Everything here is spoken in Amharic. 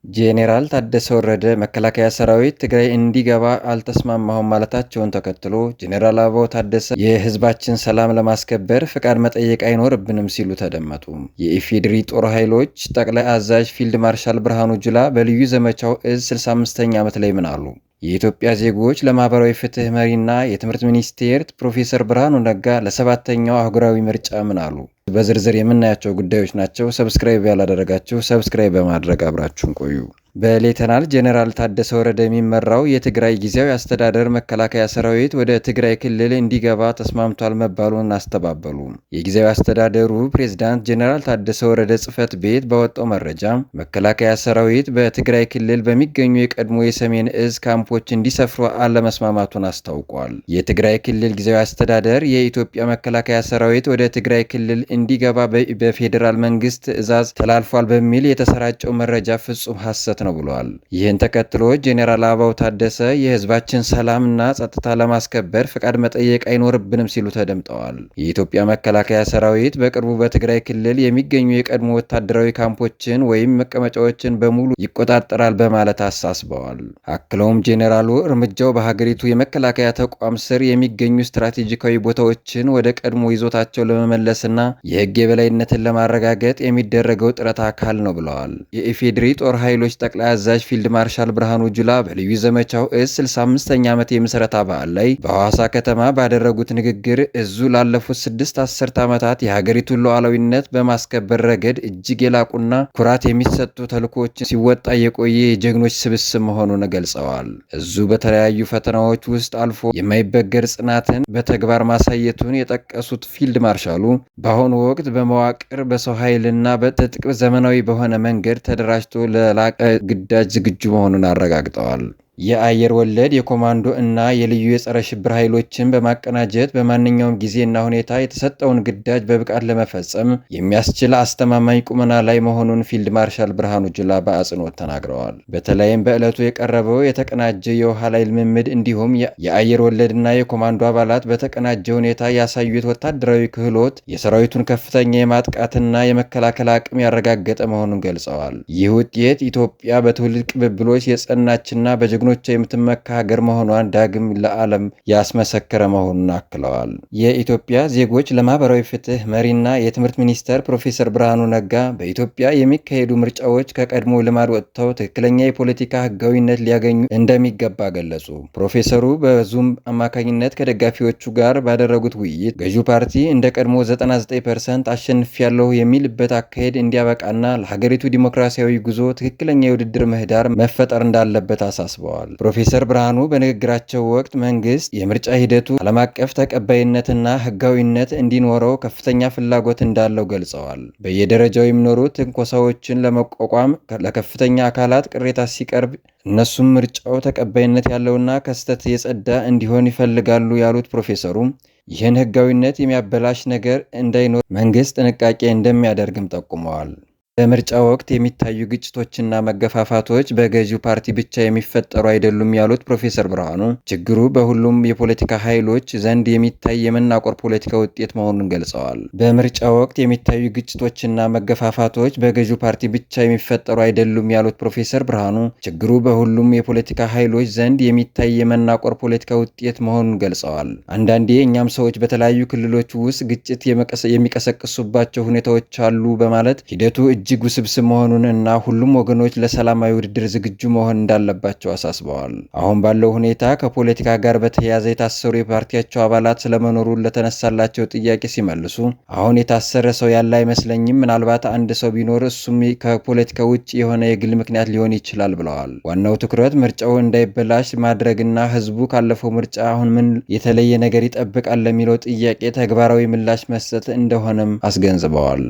ጄኔራል ታደሰ ወረደ መከላከያ ሰራዊት ትግራይ እንዲገባ አልተስማማሁም ማለታቸውን ተከትሎ ጄኔራል አበባው ታደሰ የህዝባችን ሰላም ለማስከበር ፍቃድ መጠየቅ አይኖርብንም ሲሉ ተደመጡ። የኢፌዴሪ ጦር ኃይሎች ጠቅላይ አዛዥ ፊልድ ማርሻል ብርሃኑ ጁላ በልዩ ዘመቻው እዝ 65ኛ ዓመት ላይ ምን አሉ? የኢትዮጵያ ዜጎች ለማህበራዊ ፍትህ መሪና የትምህርት ሚኒስቴር ፕሮፌሰር ብርሃኑ ነጋ ለሰባተኛው አህጉራዊ ምርጫ ምን አሉ? በዝርዝር የምናያቸው ጉዳዮች ናቸው። ሰብስክራይብ ያላደረጋችሁ ሰብስክራይብ በማድረግ አብራችሁን ቆዩ። በሌተናል ጄኔራል ታደሰ ወረደ የሚመራው የትግራይ ጊዜያዊ አስተዳደር መከላከያ ሰራዊት ወደ ትግራይ ክልል እንዲገባ ተስማምቷል መባሉን አስተባበሉ። የጊዜያዊ አስተዳደሩ ፕሬዝዳንት ጄኔራል ታደሰ ወረደ ጽህፈት ቤት ባወጣው መረጃ መከላከያ ሰራዊት በትግራይ ክልል በሚገኙ የቀድሞ የሰሜን እዝ ካምፖች እንዲሰፍሩ አለመስማማቱን አስታውቋል። የትግራይ ክልል ጊዜያዊ አስተዳደር የኢትዮጵያ መከላከያ ሰራዊት ወደ ትግራይ ክልል እንዲገባ በፌዴራል መንግስት ትዕዛዝ ተላልፏል በሚል የተሰራጨው መረጃ ፍጹም ሐሰት ነው ብለዋል። ይህን ተከትሎ ጄኔራል አበባው ታደሰ የህዝባችን ሰላምና ጸጥታ ለማስከበር ፍቃድ መጠየቅ አይኖርብንም ሲሉ ተደምጠዋል። የኢትዮጵያ መከላከያ ሰራዊት በቅርቡ በትግራይ ክልል የሚገኙ የቀድሞ ወታደራዊ ካምፖችን ወይም መቀመጫዎችን በሙሉ ይቆጣጠራል በማለት አሳስበዋል። አክለውም ጄኔራሉ እርምጃው በሀገሪቱ የመከላከያ ተቋም ስር የሚገኙ ስትራቴጂካዊ ቦታዎችን ወደ ቀድሞ ይዞታቸው ለመመለስና የህግ የበላይነትን ለማረጋገጥ የሚደረገው ጥረት አካል ነው ብለዋል። የኢፌዴሪ ጦር ኃይሎች ጠቅላይ አዛዥ ፊልድ ማርሻል ብርሃኑ ጁላ በልዩ ዘመቻው እዝ 65ኛ ዓመት የምስረታ በዓል ላይ በሐዋሳ ከተማ ባደረጉት ንግግር እዙ ላለፉት 6 አስርት ዓመታት የሀገሪቱን ሉዓላዊነት በማስከበር ረገድ እጅግ የላቁና ኩራት የሚሰጡ ተልዕኮዎችን ሲወጣ የቆየ የጀግኖች ስብስብ መሆኑን ገልጸዋል። እዙ በተለያዩ ፈተናዎች ውስጥ አልፎ የማይበገር ጽናትን በተግባር ማሳየቱን የጠቀሱት ፊልድ ማርሻሉ በአሁኑ ወቅት በመዋቅር በሰው ኃይልና በትጥቅ ዘመናዊ በሆነ መንገድ ተደራጅቶ ለላቀ ግዳጅ ዝግጁ መሆኑን አረጋግጠዋል። የአየር ወለድ የኮማንዶ እና የልዩ የጸረ ሽብር ኃይሎችን በማቀናጀት በማንኛውም ጊዜና ሁኔታ የተሰጠውን ግዳጅ በብቃት ለመፈጸም የሚያስችል አስተማማኝ ቁመና ላይ መሆኑን ፊልድ ማርሻል ብርሃኑ ጁላ በአጽንኦት ተናግረዋል። በተለይም በዕለቱ የቀረበው የተቀናጀ የውሃ ላይ ልምምድ እንዲሁም የአየር ወለድና የኮማንዶ አባላት በተቀናጀ ሁኔታ ያሳዩት ወታደራዊ ክህሎት የሰራዊቱን ከፍተኛ የማጥቃትና የመከላከል አቅም ያረጋገጠ መሆኑን ገልጸዋል። ይህ ውጤት ኢትዮጵያ በትውልድ ቅብብሎች የጸናችና በጀግኖቿ የምትመካ ሀገር መሆኗን ዳግም ለዓለም ያስመሰከረ መሆኑን አክለዋል። የኢትዮጵያ ዜጎች ለማህበራዊ ፍትህ መሪና የትምህርት ሚኒስቴር ፕሮፌሰር ብርሃኑ ነጋ በኢትዮጵያ የሚካሄዱ ምርጫዎች ከቀድሞ ልማድ ወጥተው ትክክለኛ የፖለቲካ ህጋዊነት ሊያገኙ እንደሚገባ ገለጹ። ፕሮፌሰሩ በዙም አማካኝነት ከደጋፊዎቹ ጋር ባደረጉት ውይይት ገዢው ፓርቲ እንደ ቀድሞ 99% አሸንፊያለሁ የሚልበት አካሄድ እንዲያበቃና ለሀገሪቱ ዲሞክራሲያዊ ጉዞ ትክክለኛ የውድድር ምህዳር መፈጠር እንዳለበት አሳስበዋል። ፕሮፌሰር ብርሃኑ በንግግራቸው ወቅት መንግስት የምርጫ ሂደቱ ዓለም አቀፍ ተቀባይነትና ህጋዊነት እንዲኖረው ከፍተኛ ፍላጎት እንዳለው ገልጸዋል። በየደረጃው የሚኖሩ ትንኮሳዎችን ለመቋቋም ለከፍተኛ አካላት ቅሬታ ሲቀርብ እነሱም ምርጫው ተቀባይነት ያለውና ከስህተት የጸዳ እንዲሆን ይፈልጋሉ ያሉት ፕሮፌሰሩ ይህን ህጋዊነት የሚያበላሽ ነገር እንዳይኖር መንግስት ጥንቃቄ እንደሚያደርግም ጠቁመዋል። በምርጫ ወቅት የሚታዩ ግጭቶችና መገፋፋቶች በገዢው ፓርቲ ብቻ የሚፈጠሩ አይደሉም ያሉት ፕሮፌሰር ብርሃኑ ችግሩ በሁሉም የፖለቲካ ኃይሎች ዘንድ የሚታይ የመናቆር ፖለቲካ ውጤት መሆኑን ገልጸዋል። በምርጫ ወቅት የሚታዩ ግጭቶችና መገፋፋቶች በገዢው ፓርቲ ብቻ የሚፈጠሩ አይደሉም ያሉት ፕሮፌሰር ብርሃኑ ችግሩ በሁሉም የፖለቲካ ኃይሎች ዘንድ የሚታይ የመናቆር ፖለቲካ ውጤት መሆኑን ገልጸዋል። አንዳንዴ እኛም ሰዎች በተለያዩ ክልሎች ውስጥ ግጭት የሚቀሰቅሱባቸው ሁኔታዎች አሉ በማለት ሂደቱ እጅግ ውስብስብ መሆኑን እና ሁሉም ወገኖች ለሰላማዊ ውድድር ዝግጁ መሆን እንዳለባቸው አሳስበዋል። አሁን ባለው ሁኔታ ከፖለቲካ ጋር በተያያዘ የታሰሩ የፓርቲያቸው አባላት ስለመኖሩ ለተነሳላቸው ጥያቄ ሲመልሱ አሁን የታሰረ ሰው ያለ አይመስለኝም፣ ምናልባት አንድ ሰው ቢኖር እሱም ከፖለቲካ ውጭ የሆነ የግል ምክንያት ሊሆን ይችላል ብለዋል። ዋናው ትኩረት ምርጫው እንዳይበላሽ ማድረግና ህዝቡ ካለፈው ምርጫ አሁን ምን የተለየ ነገር ይጠብቃል ለሚለው ጥያቄ ተግባራዊ ምላሽ መስጠት እንደሆነም አስገንዝበዋል።